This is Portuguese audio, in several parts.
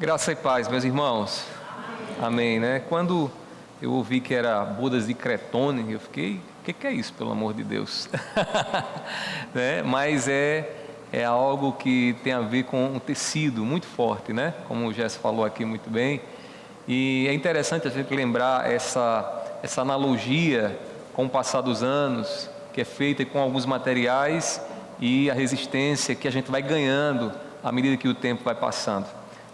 Graça e paz, meus irmãos. Amém, né? Quando eu ouvi que era bodas de Cretone, eu fiquei, o que é isso, pelo amor de Deus? Né? Mas é algo que tem a ver com um tecido muito forte, né? Como o Jess falou aqui muito bem. E é interessante a gente lembrar essa analogia com o passar dos anos, que é feita com alguns materiais e a resistência que a gente vai ganhando à medida que o tempo vai passando.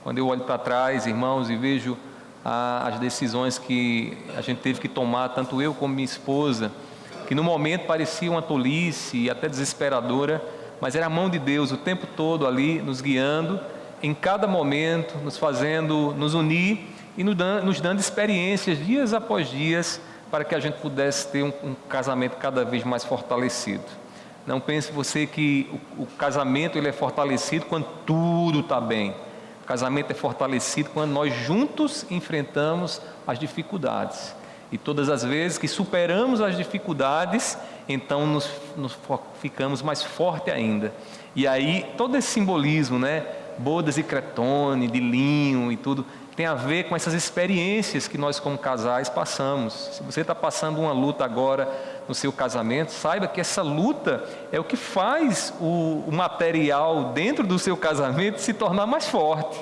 Quando eu olho para trás, irmãos, e vejo as decisões que a gente teve que tomar, tanto eu como minha esposa, que no momento parecia uma tolice e até desesperadora, mas era a mão de Deus o tempo todo ali, nos guiando, em cada momento, nos fazendo nos unir e nos dando experiências, dias após dias, para que a gente pudesse ter um casamento cada vez mais fortalecido. Não pense você que o casamento ele é fortalecido quando tudo está bem. O casamento é fortalecido quando nós juntos enfrentamos as dificuldades. E todas as vezes que superamos as dificuldades, então nos ficamos mais fortes ainda. E aí todo esse simbolismo, né? Bodas de Cretone, de linho e tudo, tem a ver com essas experiências que nós como casais passamos. Se você está passando uma luta agora no seu casamento, saiba que essa luta é o que faz o material dentro do seu casamento se tornar mais forte.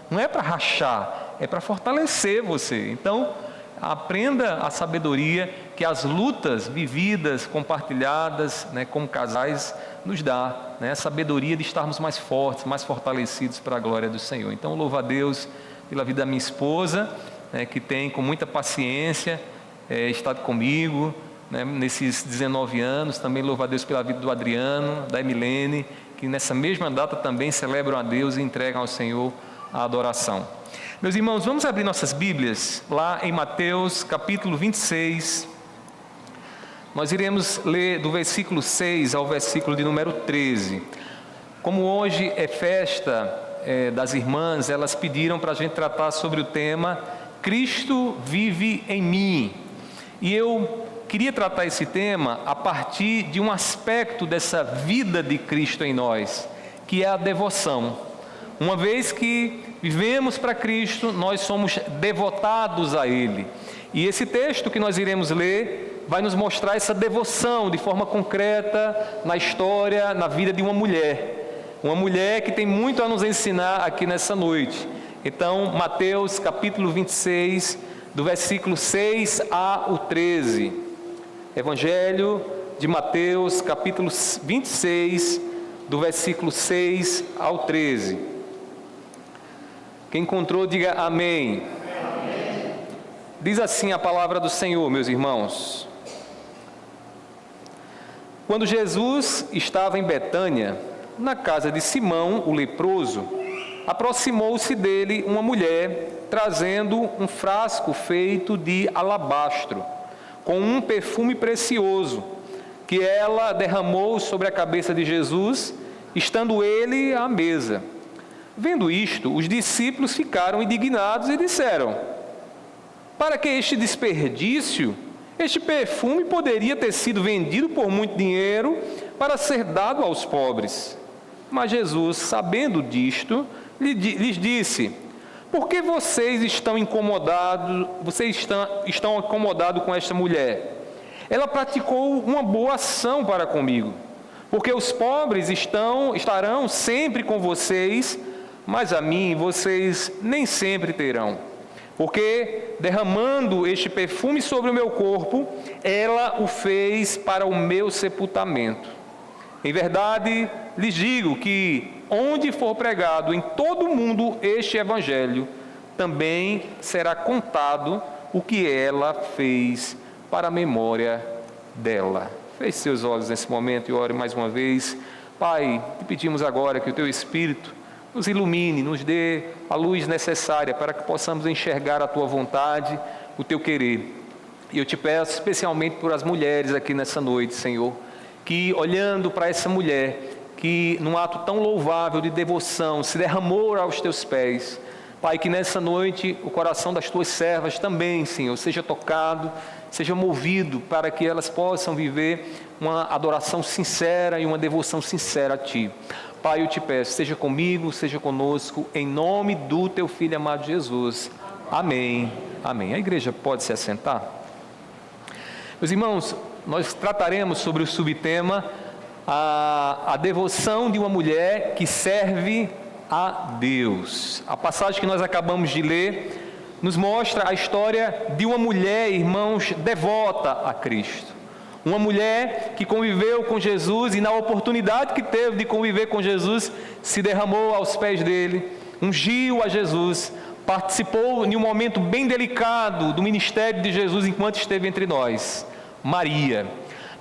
Não é para rachar, é para fortalecer você. Então, aprenda a sabedoria que as lutas vividas, compartilhadas, né, como casais, nos dá, né, a sabedoria de estarmos mais fortes, mais fortalecidos para a glória do Senhor. Então, louvo a Deus pela vida da minha esposa, né, que tem com muita paciência estado comigo, né, nesses 19 anos. Também louvo a Deus pela vida do Adriano, da Emilene, que nessa mesma data também celebram a Deus e entregam ao Senhor a adoração. Meus irmãos, vamos abrir nossas Bíblias lá em Mateus capítulo 26. Nós iremos ler do versículo 6 ao versículo de número 13. Como hoje é festa das irmãs, elas pediram para a gente tratar sobre o tema Cristo vive em mim. E eu queria tratar esse tema a partir de um aspecto dessa vida de Cristo em nós, que é a devoção. Uma vez que vivemos para Cristo, nós somos devotados a Ele. E esse texto que nós iremos ler vai nos mostrar essa devoção de forma concreta na história, na vida de uma mulher. Uma mulher que tem muito a nos ensinar aqui nessa noite. Então, Mateus capítulo 26, do versículo 6 ao 13. Evangelho de Mateus capítulo 26, do versículo 6 ao 13. Quem encontrou, diga amém. Amém. Diz assim a palavra do Senhor, meus irmãos. Quando Jesus estava em Betânia, na casa de Simão, o leproso, aproximou-se dele uma mulher, trazendo um frasco feito de alabastro, com um perfume precioso, que ela derramou sobre a cabeça de Jesus, estando ele à mesa. Vendo isto, os discípulos ficaram indignados e disseram: para que este desperdício? Este perfume poderia ter sido vendido por muito dinheiro para ser dado aos pobres. Mas Jesus, sabendo disto, lhes disse: por que vocês estão incomodados com esta mulher? Ela praticou uma boa ação para comigo, porque os pobres estarão sempre com vocês, mas a mim vocês nem sempre terão. Porque, derramando este perfume sobre o meu corpo, ela o fez para o meu sepultamento. Em verdade, lhes digo que, onde for pregado em todo o mundo este evangelho, também será contado o que ela fez para a memória dela. Feche seus olhos nesse momento e ore mais uma vez. Pai, te pedimos agora que o teu Espírito nos ilumine, nos dê a luz necessária para que possamos enxergar a tua vontade, o teu querer. E eu te peço especialmente por as mulheres aqui nessa noite, Senhor, que olhando para essa mulher, que num ato tão louvável de devoção, se derramou aos teus pés, Pai, que nessa noite o coração das tuas servas também, Senhor, seja tocado, seja movido para que elas possam viver uma adoração sincera e uma devoção sincera a Ti. Pai, eu te peço, seja comigo, seja conosco, em nome do teu Filho amado Jesus. Amém. Amém. A igreja pode se assentar? Meus irmãos, nós trataremos sobre o subtema a devoção de uma mulher que serve a Deus. A passagem que nós acabamos de ler nos mostra a história de uma mulher, irmãos, devota a Cristo. Uma mulher que conviveu com Jesus e na oportunidade que teve de conviver com Jesus, se derramou aos pés dele, ungiu a Jesus, participou de um momento bem delicado do ministério de Jesus enquanto esteve entre nós, Maria.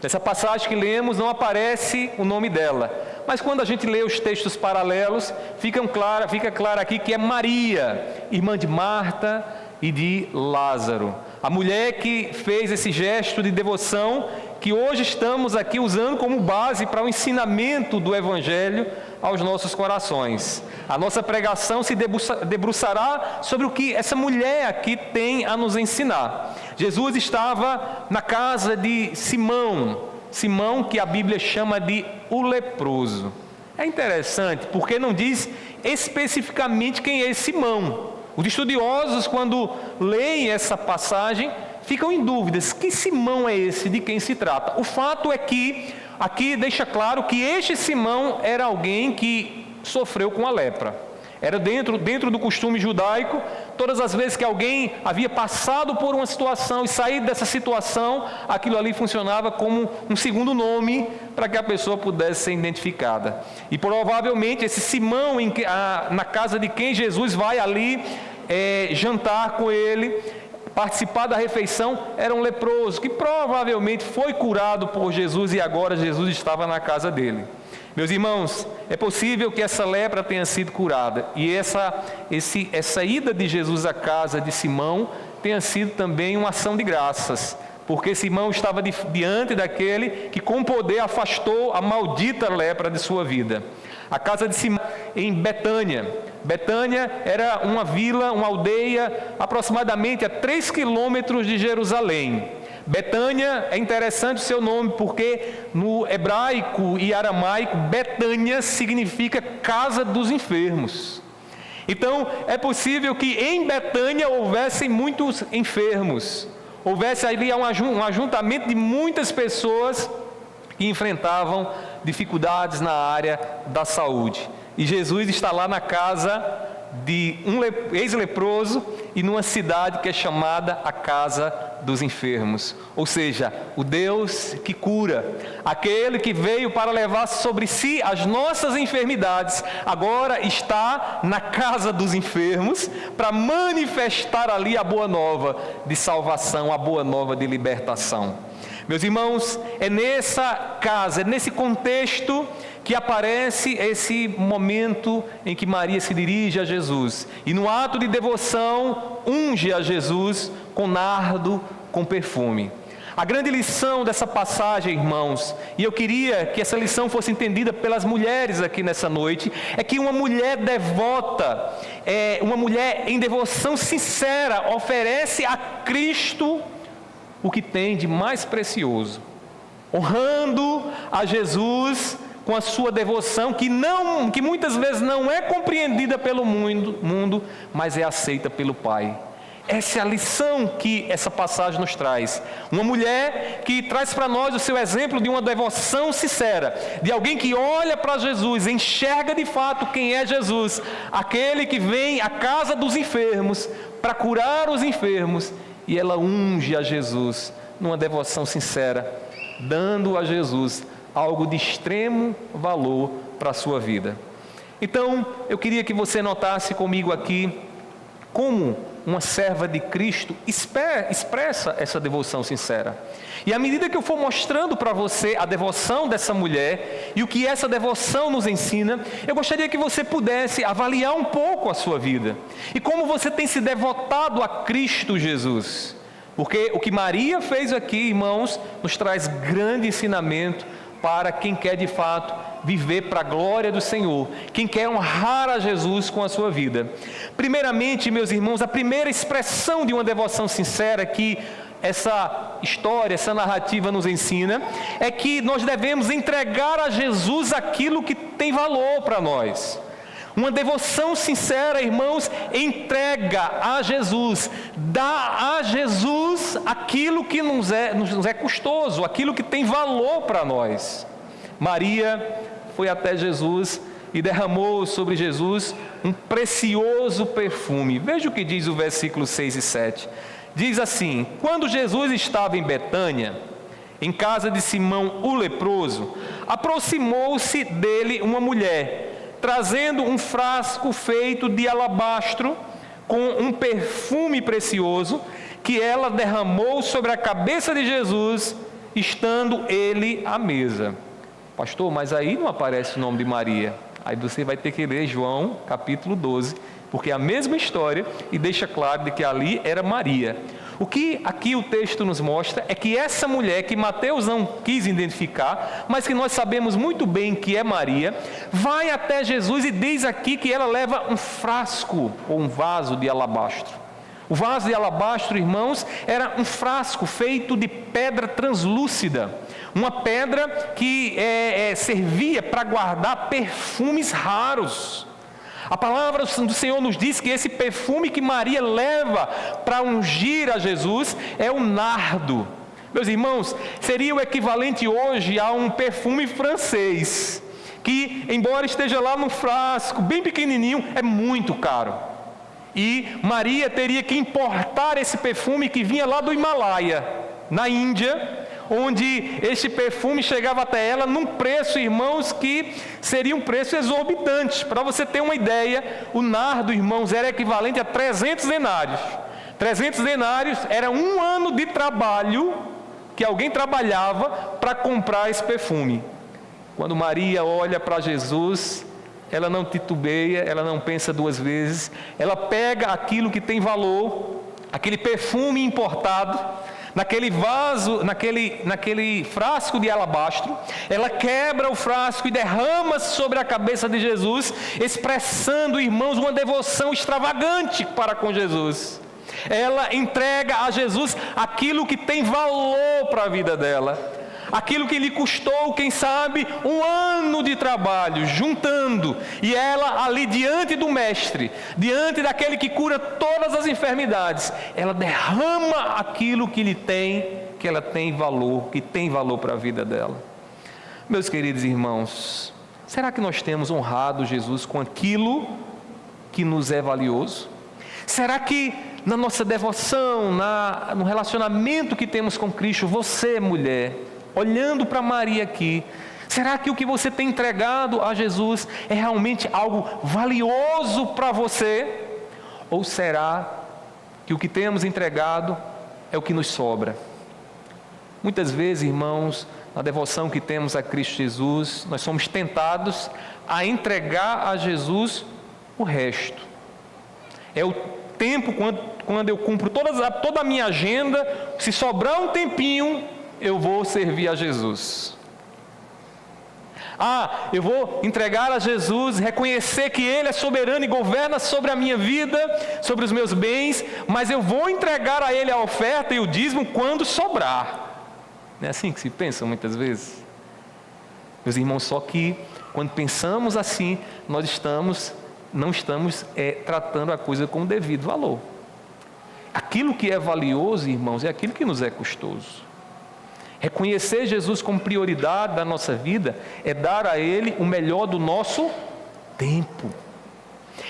Nessa passagem que lemos não aparece o nome dela, mas quando a gente lê os textos paralelos, fica claro aqui que é Maria, irmã de Marta e de Lázaro. A mulher que fez esse gesto de devoção, que hoje estamos aqui usando como base para o ensinamento do Evangelho aos nossos corações. A nossa pregação se debruçará sobre o que essa mulher aqui tem a nos ensinar. Jesus estava na casa de Simão, que a Bíblia chama de o leproso. É interessante, porque não diz especificamente quem é Simão. Os estudiosos, quando leem essa passagem, ficam em dúvidas, que Simão é esse, de quem se trata? O fato é que, aqui deixa claro que este Simão era alguém que sofreu com a lepra. Era dentro do costume judaico, todas as vezes que alguém havia passado por uma situação e saído dessa situação, aquilo ali funcionava como um segundo nome para que a pessoa pudesse ser identificada. E provavelmente esse Simão, na casa de quem Jesus vai ali jantar com ele, participar da refeição, era um leproso, que provavelmente foi curado por Jesus e agora Jesus estava na casa dele. Meus irmãos, é possível que essa lepra tenha sido curada e essa ida de Jesus à casa de Simão tenha sido também uma ação de graças, porque Simão estava diante daquele que com poder afastou a maldita lepra de sua vida. A casa de Simão em Betânia. Betânia era uma vila, uma aldeia aproximadamente a 3 quilômetros de Jerusalém. Betânia é interessante o seu nome, porque no hebraico e aramaico, Betânia significa casa dos enfermos. Então, é possível que em Betânia houvessem muitos enfermos, houvesse ali um ajuntamento de muitas pessoas que enfrentavam dificuldades na área da saúde. E Jesus está lá na casa de um ex-leproso e numa cidade que é chamada a casa dos enfermos, ou seja, o Deus que cura, aquele que veio para levar sobre si as nossas enfermidades, agora está na casa dos enfermos para manifestar ali a boa nova de salvação, a boa nova de libertação. Meus irmãos, é nessa casa, é nesse contexto que aparece esse momento em que Maria se dirige a Jesus e no ato de devoção unge a Jesus com nardo, com perfume. A grande lição dessa passagem, irmãos, e eu queria que essa lição fosse entendida pelas mulheres aqui nessa noite, é que uma mulher devota, uma mulher em devoção sincera, oferece a Cristo o que tem de mais precioso, honrando a Jesus com a sua devoção, que muitas vezes não é compreendida pelo mundo, mas é aceita pelo Pai. Essa é a lição que essa passagem nos traz. Uma mulher que traz para nós o seu exemplo de uma devoção sincera, de alguém que olha para Jesus, enxerga de fato quem é Jesus, aquele que vem à casa dos enfermos para curar os enfermos, e ela unge a Jesus numa devoção sincera, dando a Jesus algo de extremo valor para a sua vida. Então, eu queria que você notasse comigo aqui como uma serva de Cristo expressa essa devoção sincera. E à medida que eu for mostrando para você a devoção dessa mulher e o que essa devoção nos ensina, eu gostaria que você pudesse avaliar um pouco a sua vida e como você tem se devotado a Cristo Jesus. Porque o que Maria fez aqui, irmãos, nos traz grande ensinamento para quem quer de fato viver para a glória do Senhor, quem quer honrar a Jesus com a sua vida. Primeiramente, meus irmãos, a primeira expressão de uma devoção sincera que essa história, essa narrativa nos ensina, é que nós devemos entregar a Jesus aquilo que tem valor para nós. Uma devoção sincera, irmãos, entrega a Jesus, dá a Jesus aquilo que nos é custoso, aquilo que tem valor para nós. Maria foi até Jesus e derramou sobre Jesus um precioso perfume. Veja o que diz o versículo 6 e 7. Diz assim: quando Jesus estava em Betânia, em casa de Simão o leproso, aproximou-se dele uma mulher, trazendo um frasco feito de alabastro com um perfume precioso, que ela derramou sobre a cabeça de Jesus, estando ele à mesa. Pastor, mas aí não aparece o nome de Maria. Aí você vai ter que ler João capítulo 12, porque é a mesma história e deixa claro de que ali era Maria. O que aqui o texto nos mostra é que essa mulher, que Mateus não quis identificar, mas que nós sabemos muito bem que é Maria, vai até Jesus e diz aqui que ela leva um frasco ou um vaso de alabastro. O vaso de alabastro, irmãos, era um frasco feito de pedra translúcida, uma pedra que servia para guardar perfumes raros. A palavra do Senhor nos diz que esse perfume que Maria leva para ungir a Jesus é o nardo. Meus irmãos, seria o equivalente hoje a um perfume francês, que embora esteja lá num frasco bem pequenininho, é muito caro. E Maria teria que importar esse perfume que vinha lá do Himalaia, na Índia, onde este perfume chegava até ela num preço, irmãos, que seria um preço exorbitante. Para você ter uma ideia, o nardo, irmãos, era equivalente a 300 denários. 300 denários era um ano de trabalho que alguém trabalhava para comprar esse perfume. Quando Maria olha para Jesus, ela não titubeia, ela não pensa duas vezes, ela pega aquilo que tem valor, aquele perfume importado, naquele vaso, naquele frasco de alabastro, ela quebra o frasco e derrama sobre a cabeça de Jesus, expressando, irmãos, uma devoção extravagante para com Jesus. Ela entrega a Jesus aquilo que tem valor para a vida dela, aquilo que lhe custou, quem sabe, um ano de trabalho, juntando, e ela ali diante do Mestre, diante daquele que cura todas as enfermidades, ela derrama aquilo que ela tem valor, que tem valor para a vida dela. Meus queridos irmãos, será que nós temos honrado Jesus com aquilo que nos é valioso? Será que na nossa devoção, no relacionamento que temos com Cristo, você, mulher, olhando para Maria aqui, será que o que você tem entregado a Jesus é realmente algo valioso para você? Ou será que o que temos entregado é o que nos sobra? Muitas vezes, irmãos, na devoção que temos a Cristo Jesus, nós somos tentados a entregar a Jesus o resto. É o tempo quando eu cumpro toda a minha agenda, se sobrar um tempinho, eu vou servir a Jesus. Eu vou entregar a Jesus, reconhecer que Ele é soberano e governa sobre a minha vida, sobre os meus bens, mas eu vou entregar a Ele a oferta e o dízimo quando sobrar. Não é assim que se pensa muitas vezes? Meus irmãos, só que quando pensamos assim, nós não estamos tratando a coisa com o devido valor. Aquilo que é valioso, irmãos, é aquilo que nos é custoso. Reconhecer Jesus como prioridade da nossa vida é dar a Ele o melhor do nosso tempo.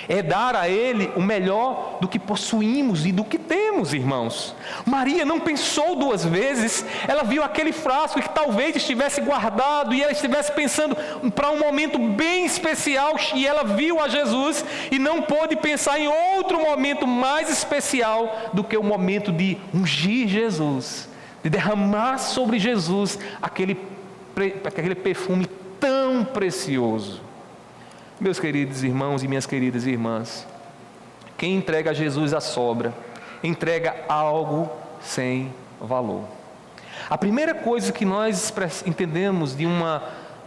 É dar a Ele o melhor do que possuímos e do que temos, irmãos. Maria não pensou duas vezes, ela viu aquele frasco que talvez estivesse guardado e ela estivesse pensando para um momento bem especial, e ela viu a Jesus e não pôde pensar em outro momento mais especial do que o momento de ungir Jesus, de derramar sobre Jesus aquele perfume tão precioso. Meus queridos irmãos e minhas queridas irmãs, quem entrega a Jesus a sobra, entrega algo sem valor. A primeira coisa que nós entendemos de uma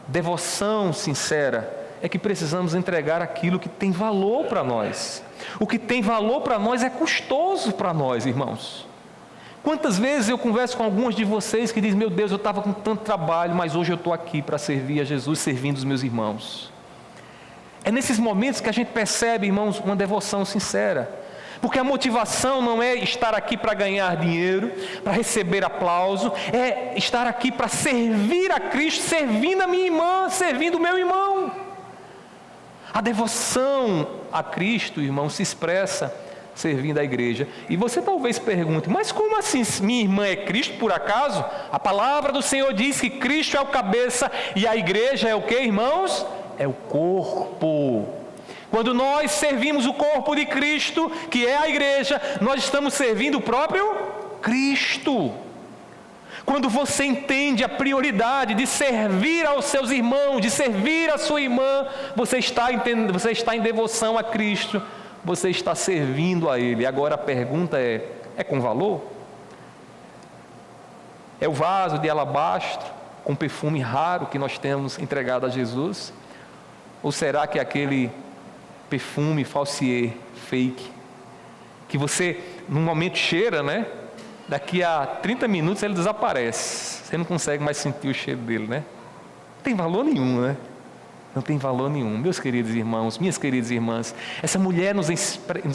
devoção sincera é que precisamos entregar aquilo que tem valor para nós. O que tem valor para nós é custoso para nós, irmãos. Quantas vezes eu converso com alguns de vocês que dizem: meu Deus, eu estava com tanto trabalho, mas hoje eu estou aqui para servir a Jesus, servindo os meus irmãos. É nesses momentos que a gente percebe, irmãos, uma devoção sincera. Porque a motivação não é estar aqui para ganhar dinheiro, para receber aplauso, é estar aqui para servir a Cristo, servindo a minha irmã, servindo o meu irmão. A devoção a Cristo, irmão, se expressa servindo a igreja. E você talvez pergunte: mas como assim minha irmã é Cristo por acaso? A palavra do Senhor diz que Cristo é o cabeça e a igreja é o que, irmãos? É o corpo. Quando nós servimos o corpo de Cristo, que é a igreja, nós estamos servindo o próprio Cristo. Quando você entende a prioridade de servir aos seus irmãos, de servir a sua irmã, você está em devoção a Cristo, você está servindo a Ele. Agora a pergunta é com valor? É o vaso de alabastro com perfume raro que nós temos entregado a Jesus? Ou será que aquele perfume falsier, fake, que você num momento cheira, né? Daqui a 30 minutos ele desaparece, você não consegue mais sentir o cheiro dele, né? Não tem valor nenhum, né? Não tem valor nenhum. Meus queridos irmãos, minhas queridas irmãs, essa mulher nos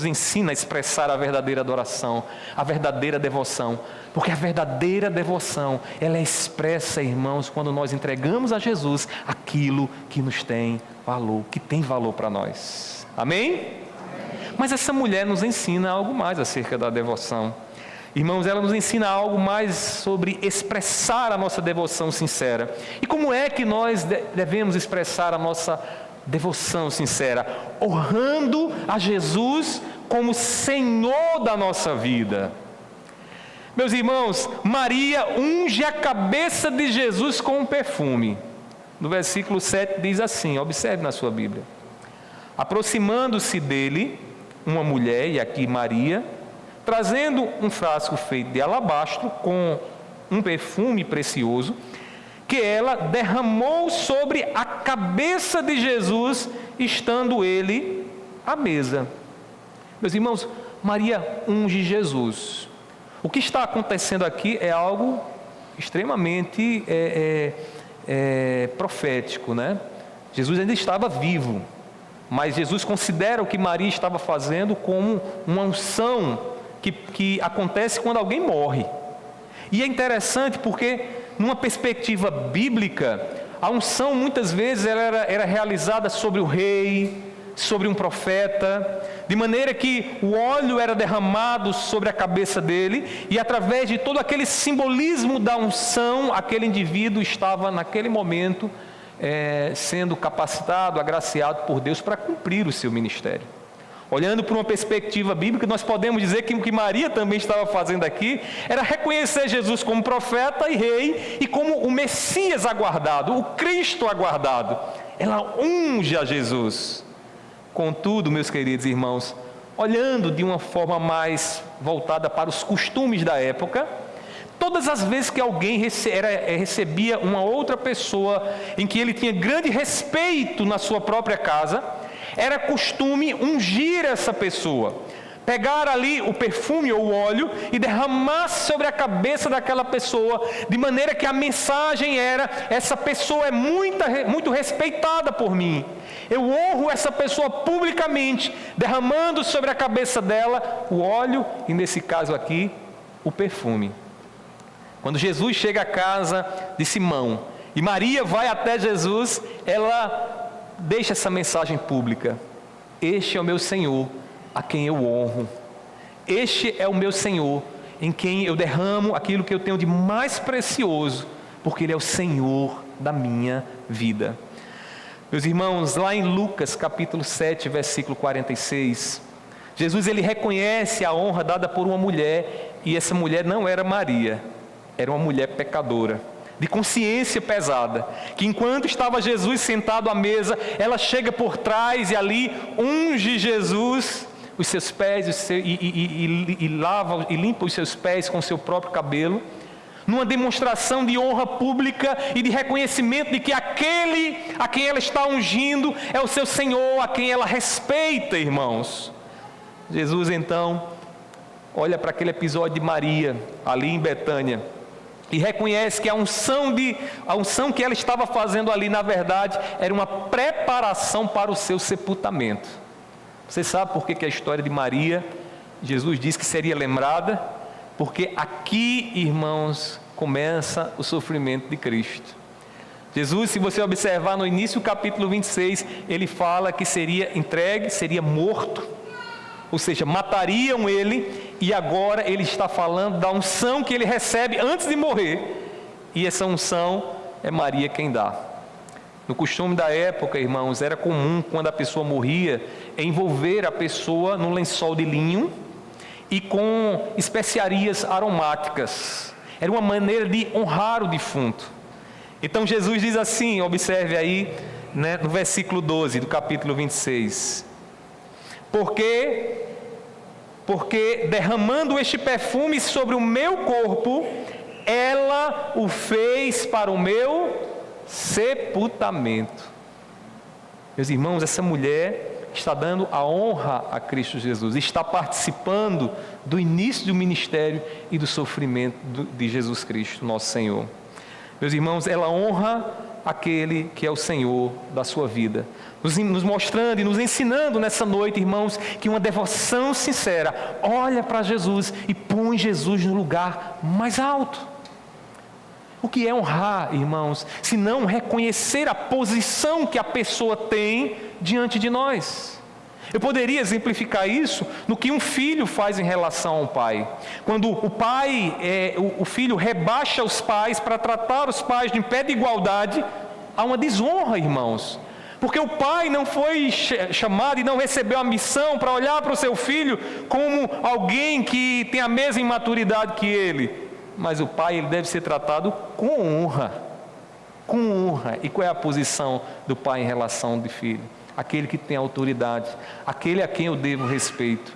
ensina a expressar a verdadeira adoração, a verdadeira devoção, porque a verdadeira devoção, ela é expressa, irmãos, quando nós entregamos a Jesus aquilo que nos tem valor, que tem valor para nós. Amém? Mas essa mulher nos ensina algo mais acerca da devoção. Irmãos, ela nos ensina algo mais sobre expressar a nossa devoção sincera. E como é que nós devemos expressar a nossa devoção sincera? Honrando a Jesus como Senhor da nossa vida. Meus irmãos, Maria unge a cabeça de Jesus com um perfume. No versículo 7 diz assim, observe na sua Bíblia: aproximando-se dele, uma mulher, e aqui Maria, trazendo um frasco feito de alabastro com um perfume precioso, que ela derramou sobre a cabeça de Jesus, estando ele à mesa. Meus irmãos, Maria unge Jesus. O que está acontecendo aqui é algo extremamente profético, né? Jesus ainda estava vivo, mas Jesus considera o que Maria estava fazendo como uma unção que acontece quando alguém morre. E é interessante porque, numa perspectiva bíblica, a unção muitas vezes era realizada sobre o rei, sobre um profeta, de maneira que o óleo era derramado sobre a cabeça dele, e através de todo aquele simbolismo da unção, aquele indivíduo estava naquele momento sendo capacitado, agraciado por Deus para cumprir o seu ministério. Olhando por uma perspectiva bíblica, nós podemos dizer que o que Maria também estava fazendo aqui era reconhecer Jesus como profeta e rei, e como o Messias aguardado, o Cristo aguardado. Ela unge a Jesus. Contudo, meus queridos irmãos, olhando de uma forma mais voltada para os costumes da época, todas as vezes que alguém recebia uma outra pessoa em que ele tinha grande respeito na sua própria casa, era costume ungir essa pessoa, pegar ali o perfume ou o óleo e derramar sobre a cabeça daquela pessoa, de maneira que a mensagem era: essa pessoa é muito respeitada por mim, eu honro essa pessoa publicamente, derramando sobre a cabeça dela o óleo, e nesse caso aqui, o perfume. Quando Jesus chega à casa de Simão e Maria vai até Jesus, ela deixa essa mensagem pública: este é o meu Senhor, a quem eu honro. Este é o meu Senhor, em quem eu derramo aquilo que eu tenho de mais precioso, porque Ele é o Senhor da minha vida. Meus irmãos, lá em Lucas capítulo 7, versículo 46, Jesus ele reconhece a honra dada por uma mulher, e essa mulher não era Maria, era uma mulher pecadora, de consciência pesada, que enquanto estava Jesus sentado à mesa, ela chega por trás e ali unge Jesus, os seus pés, e lava e limpa os seus pés com o seu próprio cabelo, numa demonstração de honra pública e de reconhecimento de que aquele a quem ela está ungindo é o seu Senhor, a quem ela respeita, irmãos. Jesus então olha para aquele episódio de Maria, ali em Betânia, e reconhece que a unção que ela estava fazendo ali, na verdade, era uma preparação para o seu sepultamento. Você sabe por que a história de Maria, Jesus disse que seria lembrada? Porque aqui, irmãos, começa o sofrimento de Cristo. Jesus, se você observar no início do capítulo 26, ele fala que seria entregue, seria morto, ou seja, matariam ele, e agora ele está falando da unção que ele recebe antes de morrer, e essa unção é Maria quem dá. No costume da época, irmãos, era comum, quando a pessoa morria, envolver a pessoa num lençol de linho e com especiarias aromáticas. Era uma maneira de honrar o defunto. Então Jesus diz assim, observe aí, né, no versículo 12 do capítulo 26. Porque derramando este perfume sobre o meu corpo, ela o fez para o meu sepultamento. Meus irmãos, essa mulher está dando a honra a Cristo Jesus, está participando do início do ministério e do sofrimento de Jesus Cristo, nosso Senhor. Meus irmãos, ela honra aquele que é o Senhor da sua vida, nos mostrando e nos ensinando nessa noite, irmãos, que uma devoção sincera olha para Jesus e põe Jesus no lugar mais alto. O que é honrar, irmãos, se não reconhecer a posição que a pessoa tem diante de nós? Eu poderia exemplificar isso no que um filho faz em relação ao pai. Quando o filho rebaixa os pais para tratar os pais em pé de igualdade, há uma desonra, irmãos. Porque o pai não foi chamado e não recebeu a missão para olhar para o seu filho como alguém que tem a mesma imaturidade que ele. Mas o pai, ele deve ser tratado com honra. Com honra. E qual é a posição do pai em relação ao filho? Aquele que tem autoridade, aquele a quem eu devo respeito.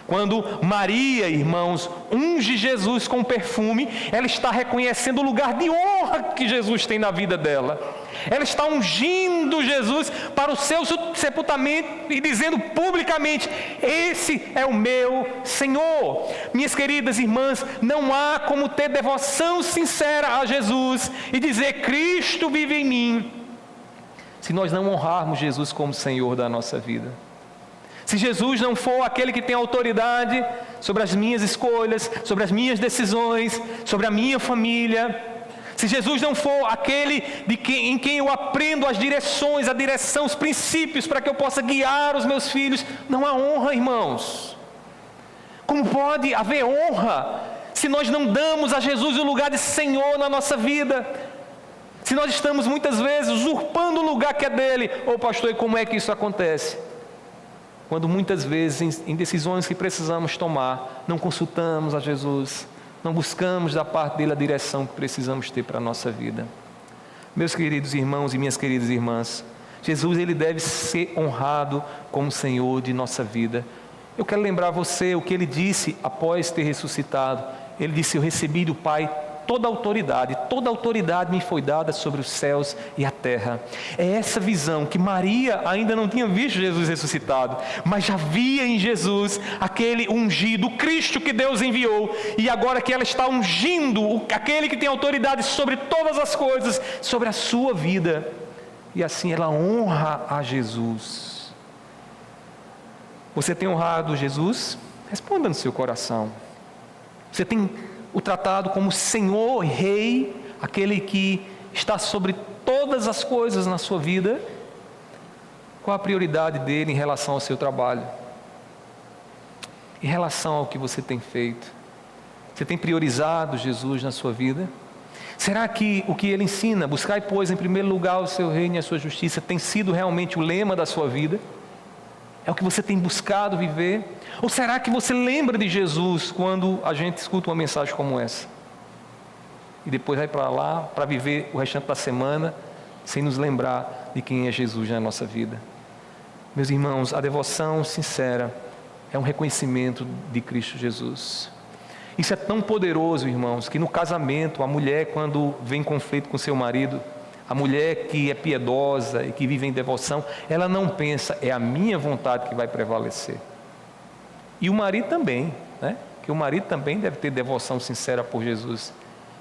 Quando Maria, irmãos, unge Jesus com perfume, ela está reconhecendo o lugar de honra que Jesus tem na vida dela. Ela está ungindo Jesus para o seu sepultamento e dizendo publicamente: esse é o meu Senhor. Minhas queridas irmãs, não há como ter devoção sincera a Jesus e dizer: Cristo vive em mim, se nós não honrarmos Jesus como Senhor da nossa vida. Se Jesus não for aquele que tem autoridade sobre as minhas escolhas, sobre as minhas decisões, sobre a minha família, se Jesus não for aquele em quem eu aprendo as direções, a direção, os princípios para que eu possa guiar os meus filhos, não há honra, irmãos. Como pode haver honra se nós não damos a Jesus o lugar de Senhor na nossa vida? Se nós estamos muitas vezes usurpando o lugar que é dele. Ô pastor, e como é que isso acontece? Quando muitas vezes em decisões que precisamos tomar, não consultamos a Jesus, não buscamos da parte dele a direção que precisamos ter para a nossa vida. Meus queridos irmãos e minhas queridas irmãs, Jesus, ele deve ser honrado como Senhor de nossa vida. Eu quero lembrar você o que ele disse após ter ressuscitado. Ele disse: eu recebi do Pai toda autoridade me foi dada sobre os céus e a terra. É essa visão que Maria ainda não tinha visto Jesus ressuscitado, mas já via em Jesus aquele ungido, o Cristo que Deus enviou, e agora que ela está ungindo aquele que tem autoridade sobre todas as coisas, sobre a sua vida, e assim ela honra a Jesus. Você tem honrado Jesus? Responda no seu coração. Você tem o tratado como Senhor e Rei, aquele que está sobre todas as coisas na sua vida? Qual a prioridade dele em relação ao seu trabalho? Em relação ao que você tem feito? Você tem priorizado Jesus na sua vida? Será que o que ele ensina, buscai pois em primeiro lugar o seu reino e a sua justiça, tem sido realmente o lema da sua vida? É o que você tem buscado viver? Ou será que você lembra de Jesus quando a gente escuta uma mensagem como essa? E depois vai para lá para viver o restante da semana sem nos lembrar de quem é Jesus na nossa vida? Meus irmãos, a devoção sincera é um reconhecimento de Cristo Jesus. Isso é tão poderoso, irmãos, que no casamento, a mulher, quando vem em conflito com seu marido, a mulher que é piedosa e que vive em devoção, ela não pensa: é a minha vontade que vai prevalecer. E o marido também, né? que o marido também deve ter devoção sincera por Jesus.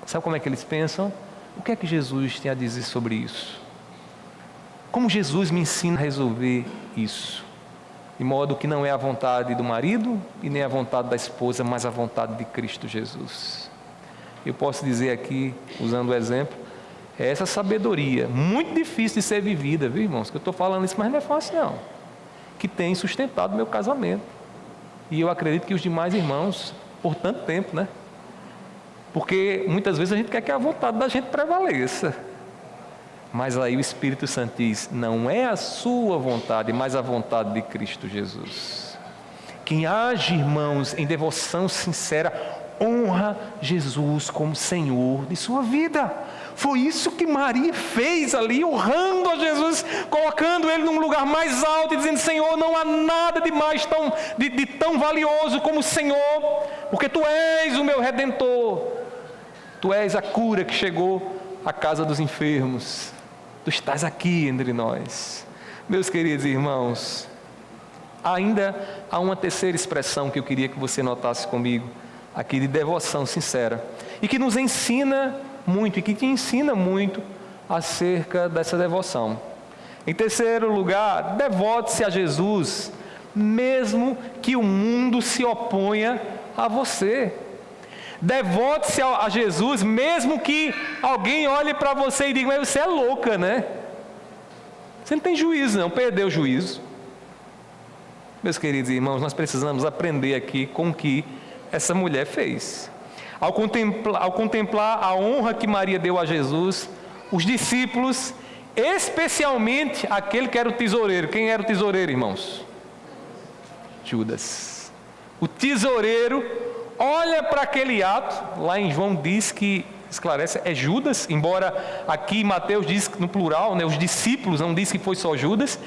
Sabe como é que eles pensam? O que é que Jesus tem a dizer sobre isso? Como Jesus me ensina a resolver isso? De modo que não é a vontade do marido e nem a vontade da esposa, mas a vontade de Cristo Jesus. Eu posso dizer aqui, usando o exemplo, é essa sabedoria, muito difícil de ser vivida, viu, irmãos? Que eu estou falando isso, mas não é fácil não, que tem sustentado meu casamento. E eu acredito que os demais irmãos, por tanto tempo, né? Porque muitas vezes a gente quer que a vontade da gente prevaleça. Mas aí o Espírito Santo diz, não é a sua vontade, mas a vontade de Cristo Jesus. Quem age, irmãos, em devoção sincera, honra Jesus como Senhor de sua vida. Foi isso que Maria fez ali, honrando a Jesus, colocando Ele num lugar mais alto e dizendo, Senhor, não há nada de mais tão valioso como o Senhor, porque Tu és o meu Redentor, Tu és a cura que chegou à casa dos enfermos, Tu estás aqui entre nós. Meus queridos irmãos, ainda há uma terceira expressão que eu queria que você notasse comigo, aqui de devoção sincera, e que nos ensina muito, e que te ensina muito acerca dessa devoção. Em terceiro lugar, devote-se a Jesus, mesmo que o mundo se oponha a você. Devote-se a Jesus, mesmo que alguém olhe para você e diga, mas você é louca, né? Você não tem juízo não, perdeu o juízo. Meus queridos irmãos, nós precisamos aprender aqui com o que essa mulher fez. Ao contemplar a honra que Maria deu a Jesus, os discípulos, especialmente aquele que era o tesoureiro. Quem era o tesoureiro, irmãos? Judas. O tesoureiro olha para aquele ato, lá em João diz que, esclarece, é Judas, embora aqui em Mateus diz no plural, né, os discípulos, não diz que foi só Judas.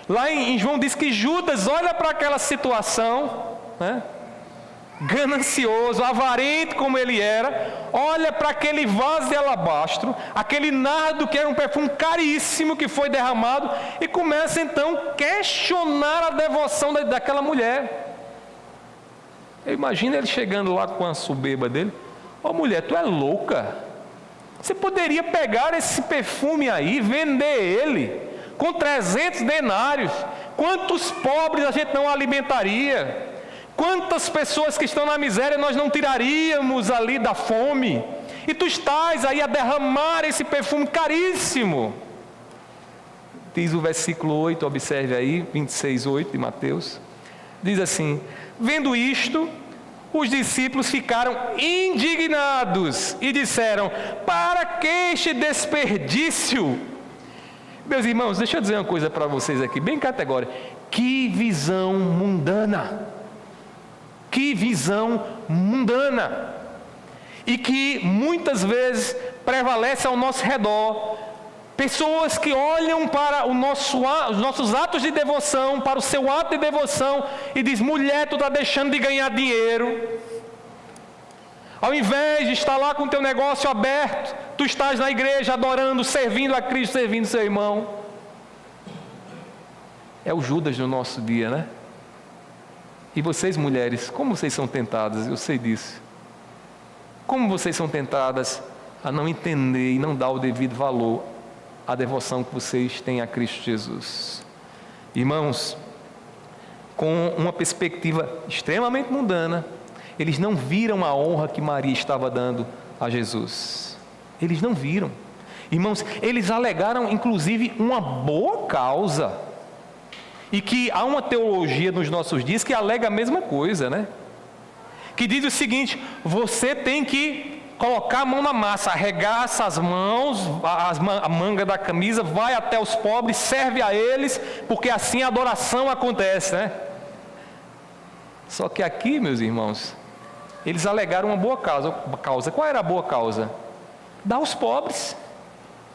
Lá em João diz que Judas olha para aquela situação, né, ganancioso, avarento como ele era, olha para aquele vaso de alabastro, aquele nardo que era um perfume caríssimo que foi derramado, e começa então a questionar a devoção daquela mulher. Eu imagino ele chegando lá com a soberba dele, mulher, tu é louca, você poderia pegar esse perfume aí, vender ele, com 300 denários, quantos pobres a gente não alimentaria? Quantas pessoas que estão na miséria nós não tiraríamos ali da fome? E tu estás aí a derramar esse perfume caríssimo. Diz o versículo 8, observe aí, 26:8 de Mateus. Diz assim, vendo isto, os discípulos ficaram indignados e disseram, para que este desperdício? Meus irmãos, deixa eu dizer uma coisa para vocês aqui, bem categórica. Que visão mundana! Que visão mundana, e que muitas vezes prevalece ao nosso redor, pessoas que olham para os nossos atos de devoção, para o seu ato de devoção, e diz, mulher, tu está deixando de ganhar dinheiro, ao invés de estar lá com o teu negócio aberto, tu estás na igreja adorando, servindo a Cristo, servindo seu irmão. É o Judas do nosso dia, né? E vocês mulheres, como vocês são tentadas, eu sei disso. Como vocês são tentadas a não entender e não dar o devido valor à devoção que vocês têm a Cristo Jesus. Irmãos, com uma perspectiva extremamente mundana, eles não viram a honra que Maria estava dando a Jesus. Eles não viram. Irmãos, eles alegaram inclusive uma boa causa. E que há uma teologia nos nossos dias que alega a mesma coisa, né? Que diz o seguinte, você tem que colocar a mão na massa, arregaça as mãos, a manga da camisa, vai até os pobres, serve a eles, porque assim a adoração acontece, né? Só que aqui, meus irmãos, eles alegaram uma boa causa. Qual era a boa causa? Dar aos pobres.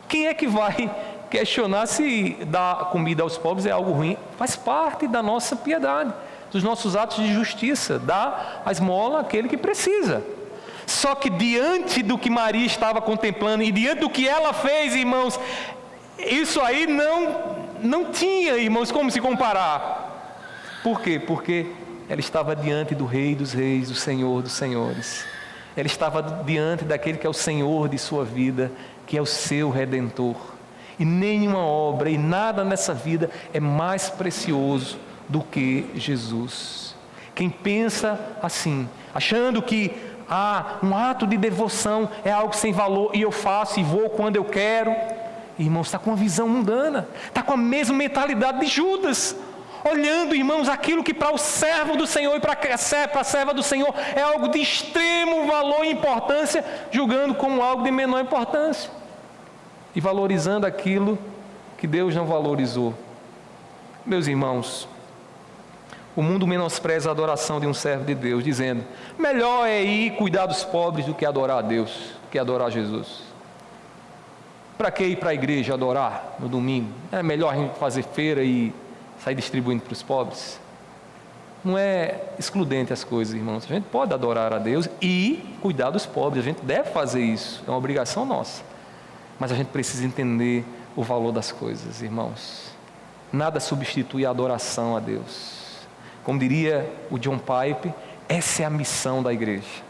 Quem é que vai questionar se dar comida aos pobres é algo ruim? Faz parte da nossa piedade, dos nossos atos de justiça, dar a esmola àquele que precisa. Só que diante do que Maria estava contemplando e diante do que ela fez, irmãos, isso aí não tinha, irmãos, como se comparar. Por quê? Porque ela estava diante do Rei dos Reis, do Senhor dos Senhores. Ela estava diante daquele que é o Senhor de sua vida, que é o seu Redentor. E nenhuma obra e nada nessa vida é mais precioso do que Jesus. Quem pensa assim, achando que um ato de devoção é algo sem valor e eu faço e vou quando eu quero, irmãos, está com uma visão mundana, está com a mesma mentalidade de Judas, olhando, irmãos, aquilo que para o servo do Senhor e para a serva do Senhor é algo de extremo valor e importância, julgando como algo de menor importância e valorizando aquilo que Deus não valorizou. Meus irmãos, o mundo menospreza a adoração de um servo de Deus, dizendo: melhor é ir cuidar dos pobres do que adorar a Deus, do que adorar Jesus. Para que ir para a igreja adorar no domingo? É melhor a gente fazer feira e sair distribuindo para os pobres? Não é excludente as coisas, irmãos. A gente pode adorar a Deus e cuidar dos pobres, a gente deve fazer isso, é uma obrigação nossa. Mas a gente precisa entender o valor das coisas, irmãos. Nada substitui a adoração a Deus. Como diria o John Piper, essa é a missão da igreja.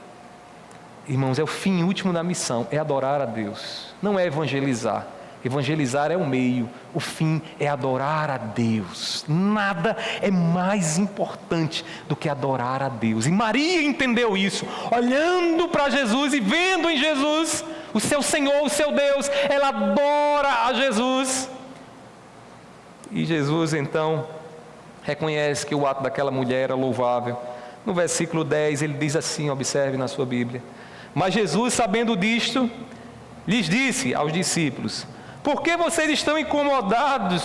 Irmãos, é o fim último da missão, é adorar a Deus. Não é evangelizar. Evangelizar é o meio, o fim é adorar a Deus. Nada é mais importante do que adorar a Deus. E Maria entendeu isso, olhando para Jesus e vendo em Jesus o seu Senhor, o seu Deus. Ela adora a Jesus. E Jesus então reconhece que o ato daquela mulher era louvável. No versículo 10 ele diz assim, observe na sua Bíblia: mas Jesus, sabendo disto, lhes disse aos discípulos: por que vocês estão incomodando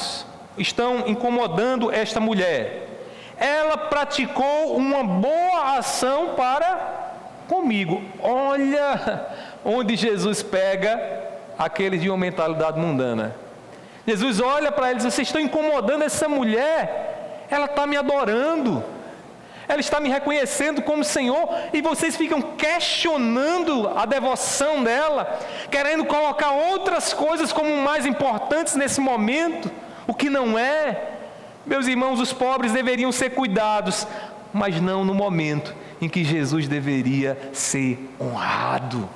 esta mulher? Ela praticou uma boa ação para comigo. Olha onde Jesus pega aqueles de uma mentalidade mundana. Jesus olha para eles: vocês estão incomodando essa mulher, ela está me adorando, ela está me reconhecendo como Senhor, e vocês ficam questionando a devoção dela, querendo colocar outras coisas como mais importantes nesse momento, o que não é. Meus irmãos, os pobres deveriam ser cuidados, mas não no momento em que Jesus deveria ser honrado.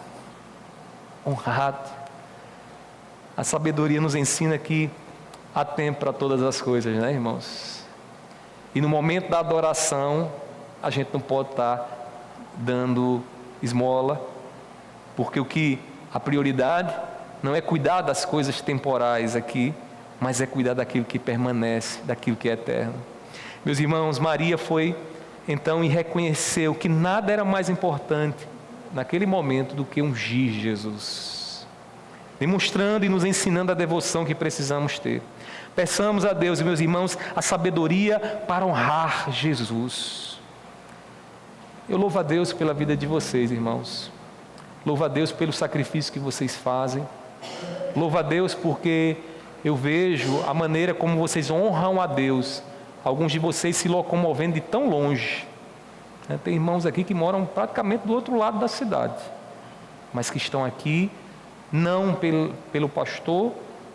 Honrado. A sabedoria nos ensina que há tempo para todas as coisas, né, irmãos? E no momento da adoração, a gente não pode estar dando esmola, porque a prioridade não é cuidar das coisas temporais aqui, mas é cuidar daquilo que permanece, daquilo que é eterno. Meus irmãos, Maria foi então e reconheceu que nada era mais importante naquele momento do que ungir Jesus, demonstrando e nos ensinando a devoção que precisamos ter. Peçamos a Deus, meus irmãos, a sabedoria para honrar Jesus. Eu louvo a Deus pela vida de vocês, irmãos. Louvo a Deus pelo sacrifício que vocês fazem. Louvo a Deus porque eu vejo a maneira como vocês honram a Deus. Alguns de vocês se locomovendo de tão longe. Tem irmãos aqui que moram praticamente do outro lado da cidade, mas que estão aqui não pelo pastor,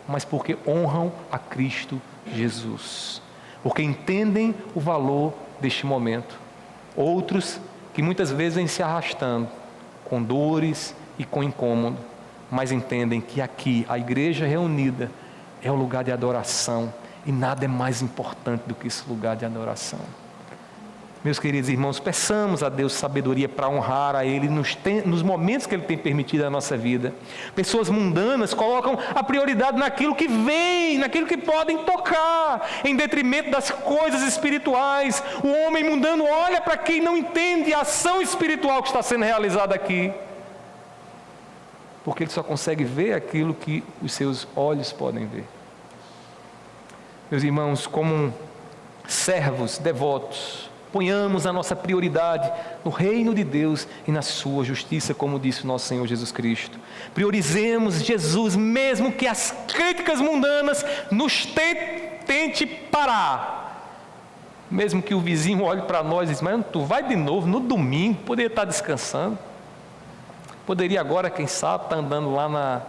mas porque honram a Cristo Jesus, porque entendem o valor deste momento. Outros que muitas vezes vêm se arrastando, com dores e com incômodo, mas entendem que aqui, a igreja reunida, é o lugar de adoração, e nada é mais importante do que esse lugar de adoração. Meus queridos irmãos, peçamos a Deus sabedoria para honrar a Ele nos momentos que Ele tem permitido na nossa vida. Pessoas mundanas colocam a prioridade naquilo que vem, naquilo que podem tocar, em detrimento das coisas espirituais. O homem mundano olha para quem não entende a ação espiritual que está sendo realizada aqui, porque ele só consegue ver aquilo que os seus olhos podem ver. Meus irmãos, como servos devotos, ponhamos a nossa prioridade no reino de Deus e na sua justiça, como disse o nosso Senhor Jesus Cristo. Priorizemos Jesus, mesmo que as críticas mundanas nos tente parar. Mesmo que o vizinho olhe para nós e diz: mas tu vai de novo no domingo, poderia estar descansando. Poderia agora, quem sabe, estar andando lá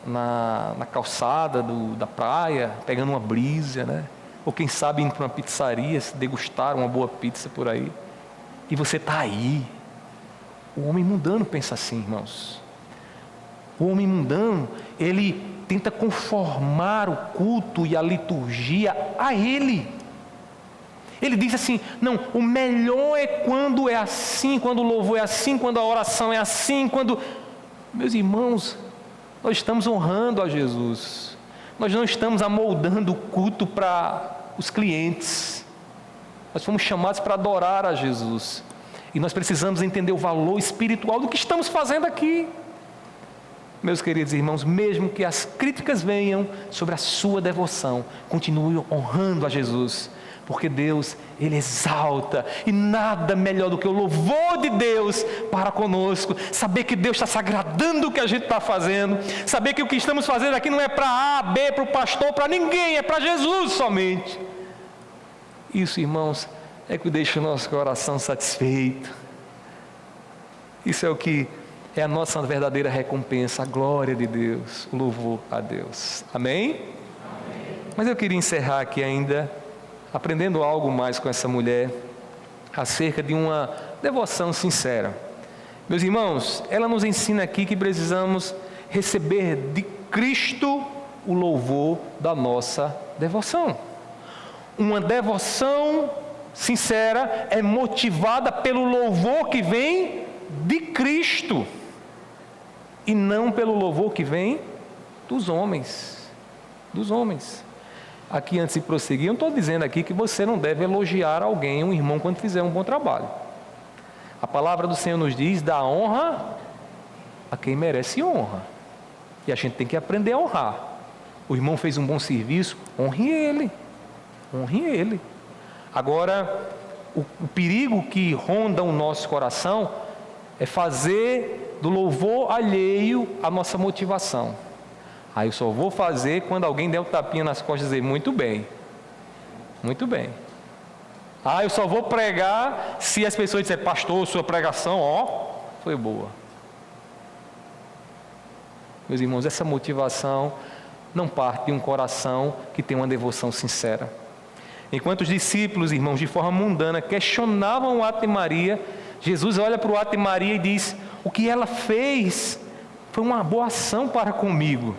na calçada da praia, pegando uma brisa, né? ou quem sabe indo para uma pizzaria, se degustar uma boa pizza por aí, e você está aí. O homem mundano pensa assim, irmãos. O homem mundano, ele tenta conformar o culto e a liturgia a ele. Ele diz assim: não, o melhor é quando é assim, quando o louvor é assim, quando a oração é assim, quando... Meus irmãos, nós estamos honrando a Jesus. Nós não estamos amoldando o culto para os clientes. Nós fomos chamados para adorar a Jesus. E nós precisamos entender o valor espiritual do que estamos fazendo aqui. Meus queridos irmãos, mesmo que as críticas venham sobre a sua devoção, continue honrando a Jesus. Porque Deus, Ele exalta, e nada melhor do que o louvor de Deus para conosco. Saber que Deus está se agradando do que a gente está fazendo. Saber que o que estamos fazendo aqui não é para A, B, para o pastor, para ninguém, é para Jesus somente. Isso, irmãos, é que deixa o nosso coração satisfeito. Isso é o que é a nossa verdadeira recompensa, a glória de Deus, o louvor a Deus. Amém? Amém. Mas eu queria encerrar aqui ainda aprendendo algo mais com essa mulher, acerca de uma devoção sincera. Meus irmãos, ela nos ensina aqui que precisamos receber de Cristo o louvor da nossa devoção. Uma devoção sincera é motivada pelo louvor que vem de Cristo, e não pelo louvor que vem dos homens. Dos homens. Aqui, antes de prosseguir, eu não estou dizendo aqui que você não deve elogiar alguém, um irmão, quando fizer um bom trabalho. A palavra do Senhor nos diz: dá honra a quem merece honra. E a gente tem que aprender a honrar. O irmão fez um bom serviço, honre ele. Honre ele. Agora, o perigo que ronda o nosso coração é fazer do louvor alheio a nossa motivação. Eu só vou fazer quando alguém der um tapinha nas costas e dizer: muito bem, muito bem. Eu só vou pregar se as pessoas disserem: pastor, sua pregação, foi boa. Meus irmãos, essa motivação não parte de um coração que tem uma devoção sincera. Enquanto os discípulos, irmãos, de forma mundana, questionavam o ato de Maria, Jesus olha para o ato de Maria e diz: o que ela fez foi uma boa ação para comigo.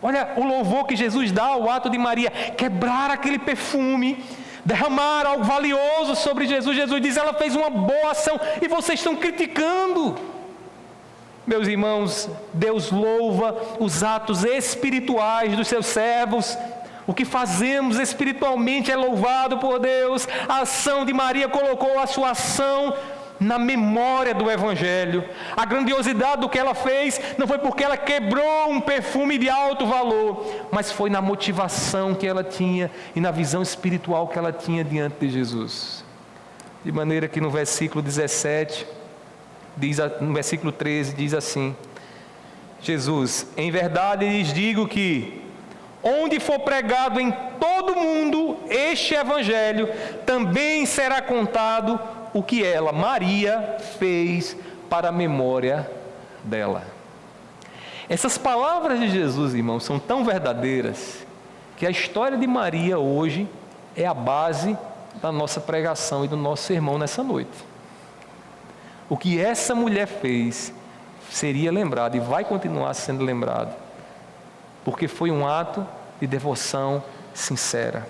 Olha o louvor que Jesus dá ao ato de Maria: quebrar aquele perfume, derramar algo valioso sobre Jesus. Jesus diz: ela fez uma boa ação, e vocês estão criticando. Meus irmãos, Deus louva os atos espirituais dos seus servos. O que fazemos espiritualmente é louvado por Deus. A ação de Maria colocou a sua ação na memória do Evangelho. A grandiosidade do que ela fez não foi porque ela quebrou um perfume de alto valor, mas foi na motivação que ela tinha e na visão espiritual que ela tinha diante de Jesus. De maneira que no versículo 17, no versículo 13, diz assim: Jesus: em verdade lhes digo que onde for pregado em todo o mundo este Evangelho, também será contado o que ela, Maria, fez para a memória dela. Essas palavras de Jesus, irmãos, são tão verdadeiras que a história de Maria hoje é a base da nossa pregação e do nosso sermão nessa noite. O que essa mulher fez seria lembrado e vai continuar sendo lembrado, porque foi um ato de devoção sincera,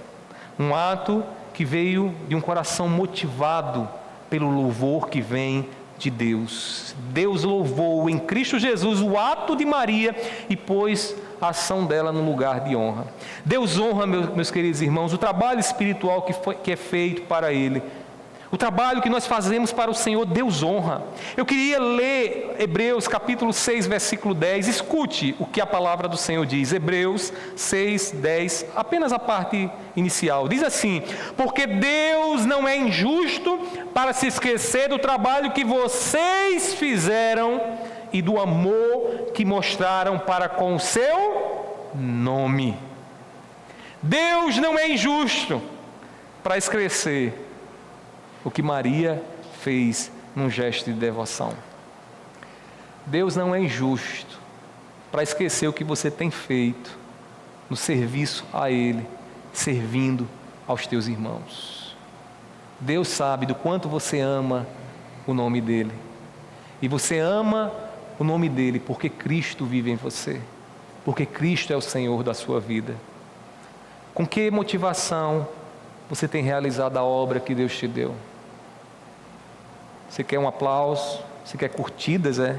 um ato que veio de um coração motivado pelo louvor que vem de Deus. Deus louvou em Cristo Jesus o ato de Maria e pôs a ação dela no lugar de honra. Deus honra, meus queridos irmãos, o trabalho espiritual que é feito para Ele. O trabalho que nós fazemos para o Senhor, Deus honra. Eu queria ler Hebreus capítulo 6, versículo 10. Escute o que a palavra do Senhor diz. Hebreus 6, 10, apenas a parte inicial. Diz assim: porque Deus não é injusto para se esquecer do trabalho que vocês fizeram e do amor que mostraram para com o seu nome. Deus não é injusto para esquecer o que Maria fez num gesto de devoção. Deus não é injusto para esquecer o que você tem feito no serviço a Ele servindo aos teus irmãos. Deus sabe do quanto você ama o nome dEle. E você ama o nome dEle porque Cristo vive em você. Porque Cristo é o Senhor da sua vida. Com que motivação você tem realizado a obra que Deus te deu? Você quer um aplauso? Você quer curtidas, é?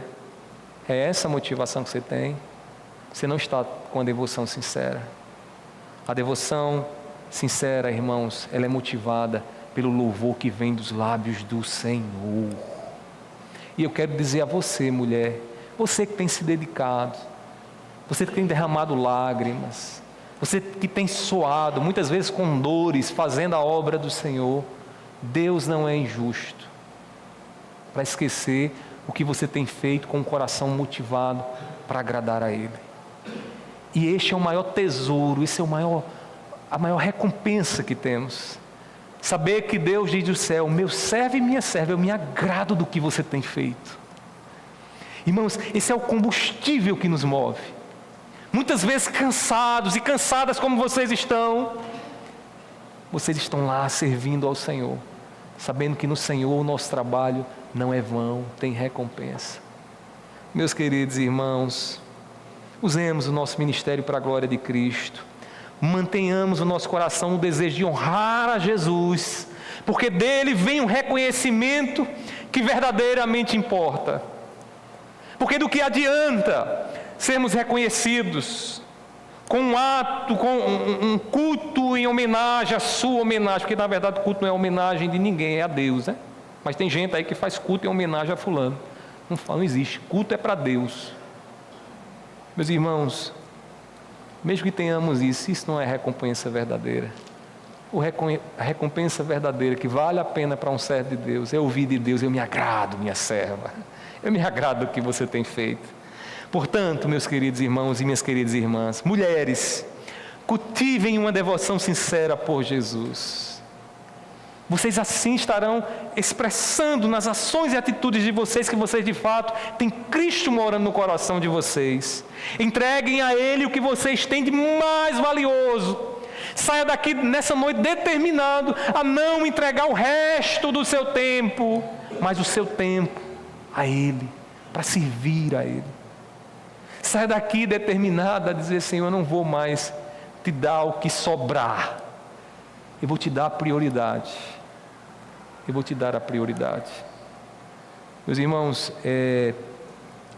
É essa a motivação que você tem? Você não está com a devoção sincera. A devoção sincera, irmãos, ela é motivada pelo louvor que vem dos lábios do Senhor. E eu quero dizer a você, mulher, você que tem se dedicado, você que tem derramado lágrimas, você que tem suado, muitas vezes com dores, fazendo a obra do Senhor, Deus não é injusto para esquecer o que você tem feito com o coração motivado para agradar a Ele. E este é o maior tesouro, esse é a maior recompensa que temos. Saber que Deus diz do céu: meu servo e minha serva, eu me agrado do que você tem feito. Irmãos, esse é o combustível que nos move. Muitas vezes cansados e cansadas como vocês estão lá servindo ao Senhor, sabendo que no Senhor o nosso trabalho não é vão, tem recompensa. Meus queridos irmãos, usemos o nosso ministério para a glória de Cristo. Mantenhamos o nosso coração no desejo de honrar a Jesus, porque dele vem um reconhecimento que verdadeiramente importa. Porque do que adianta sermos reconhecidos com um ato, com um culto em homenagem à sua homenagem, porque na verdade o culto não é homenagem de ninguém, é a Deus, né? Mas tem gente aí que faz culto em homenagem a fulano. Não existe, culto é para Deus. Meus irmãos, mesmo que tenhamos isso não é recompensa verdadeira. A recompensa verdadeira que vale a pena para um servo de Deus é ouvir de Deus: eu me agrado, minha serva, eu me agrado do que você tem feito. Portanto, meus queridos irmãos e minhas queridas irmãs, mulheres, cultivem uma devoção sincera por Jesus. Vocês assim estarão expressando nas ações e atitudes de vocês que vocês de fato têm Cristo morando no coração de vocês. Entreguem a Ele o que vocês têm de mais valioso. Saia daqui nessa noite determinado a não entregar o resto do seu tempo, mas o seu tempo a Ele, para servir a Ele. Saia daqui determinado a dizer: Senhor, eu não vou mais te dar o que sobrar, eu vou te dar a prioridade. Eu vou te dar a prioridade. Meus irmãos,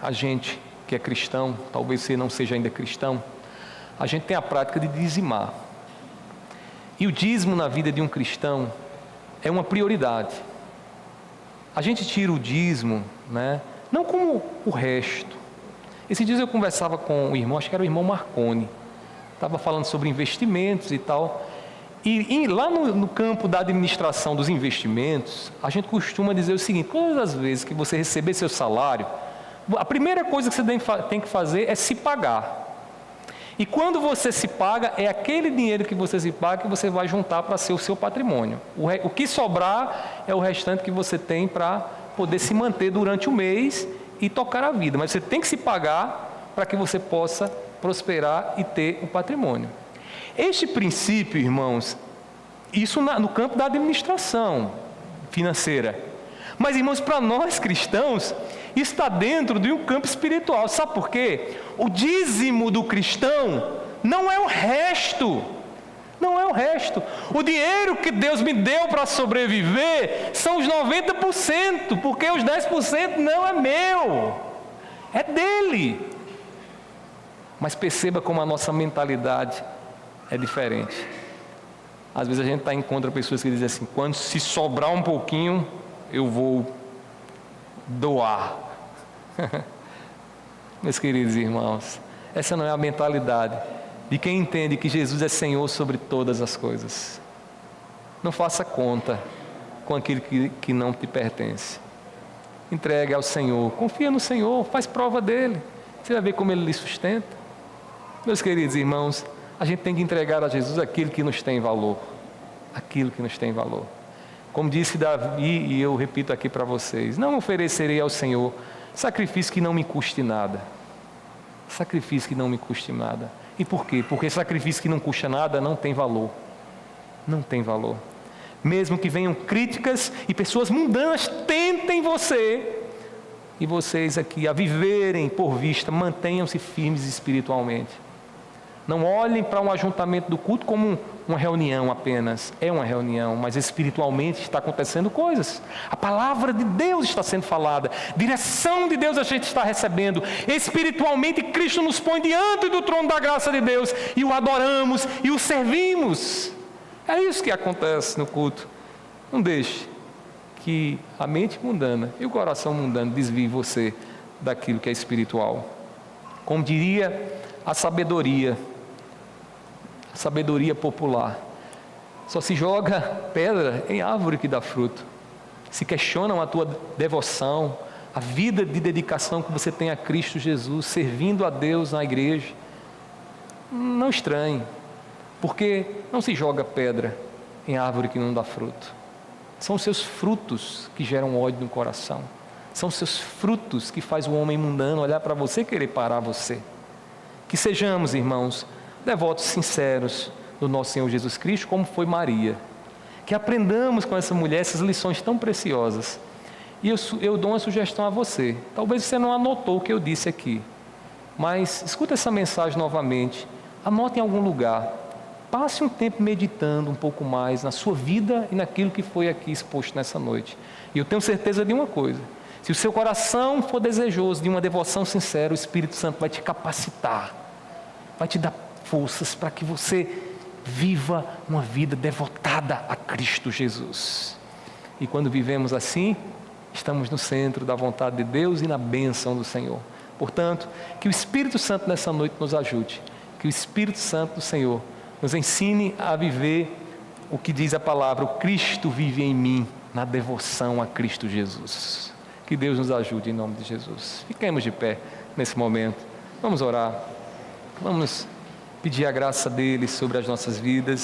a gente que é cristão, talvez você não seja ainda cristão, a gente tem a prática de dizimar. E o dízimo na vida de um cristão é uma prioridade. A gente tira o dízimo, né, não como o resto. Esses dias eu conversava com um irmão, acho que era o irmão Marconi, estava falando sobre investimentos e tal. E lá no campo da administração dos investimentos, a gente costuma dizer o seguinte: todas as vezes que você receber seu salário, a primeira coisa que você tem que fazer é se pagar. E quando você se paga, é aquele dinheiro que você se paga que você vai juntar para ser o seu patrimônio. O que sobrar é o restante que você tem para poder se manter durante o mês e tocar a vida. Mas você tem que se pagar para que você possa prosperar e ter o patrimônio. Este princípio, irmãos, isso no campo da administração financeira. Mas, irmãos, para nós cristãos, isso está dentro de um campo espiritual. Sabe por quê? O dízimo do cristão não é o resto. Não é o resto. O dinheiro que Deus me deu para sobreviver são os 90%, porque os 10% não é meu, é dele. Mas perceba como a nossa mentalidade é diferente. Às vezes a gente encontra pessoas que dizem assim: quando se sobrar um pouquinho, eu vou doar. Meus queridos irmãos, essa não é a mentalidade de quem entende que Jesus é Senhor sobre todas as coisas. Não faça conta com aquilo que não te pertence. Entregue ao Senhor, confia no Senhor, faz prova dele, você vai ver como ele lhe sustenta. Meus queridos irmãos, a gente tem que entregar a Jesus aquilo que nos tem valor. Aquilo que nos tem valor. Como disse Davi, e eu repito aqui para vocês: não oferecerei ao Senhor sacrifício que não me custe nada. Sacrifício que não me custe nada. E por quê? Porque sacrifício que não custa nada não tem valor. não tem valor. Mesmo que venham críticas e pessoas mundanas tentem você, e vocês aqui a viverem por vista, mantenham-se firmes espiritualmente. Não olhem para um ajuntamento do culto como uma reunião apenas. É uma reunião, mas espiritualmente está acontecendo coisas. A palavra de Deus está sendo falada. Direção de Deus a gente está recebendo. Espiritualmente Cristo nos põe diante do trono da graça de Deus e o adoramos e o servimos. É isso que acontece no culto. Não deixe que a mente mundana e o coração mundano desviem você daquilo que é espiritual. Como diria a sabedoria popular, só se joga pedra em árvore que dá fruto. Se questionam a tua devoção, a vida de dedicação que você tem a Cristo Jesus, servindo a Deus na igreja, não estranhe, porque não se joga pedra em árvore que não dá fruto. São os seus frutos que geram ódio no coração. São os seus frutos que faz o homem mundano olhar para você e querer parar você. Que sejamos, irmãos, devotos sinceros do nosso Senhor Jesus Cristo, como foi Maria. Que aprendamos com essa mulher essas lições tão preciosas. E eu dou uma sugestão a você. Talvez você não anotou o que eu disse aqui, mas escuta essa mensagem novamente. Anote em algum lugar. Passe um tempo meditando um pouco mais na sua vida e naquilo que foi aqui exposto nessa noite. E eu tenho certeza de uma coisa: se o seu coração for desejoso de uma devoção sincera, o Espírito Santo vai te capacitar, vai te dar forças para que você viva uma vida devotada a Cristo Jesus. E quando vivemos assim, estamos no centro da vontade de Deus e na bênção do Senhor. Portanto, que o Espírito Santo nessa noite nos ajude, que o Espírito Santo do Senhor nos ensine a viver o que diz a palavra: o Cristo vive em mim, na devoção a Cristo Jesus. Que Deus nos ajude em nome de Jesus. Fiquemos de pé nesse momento, vamos orar, vamos pedir a graça dele sobre as nossas vidas.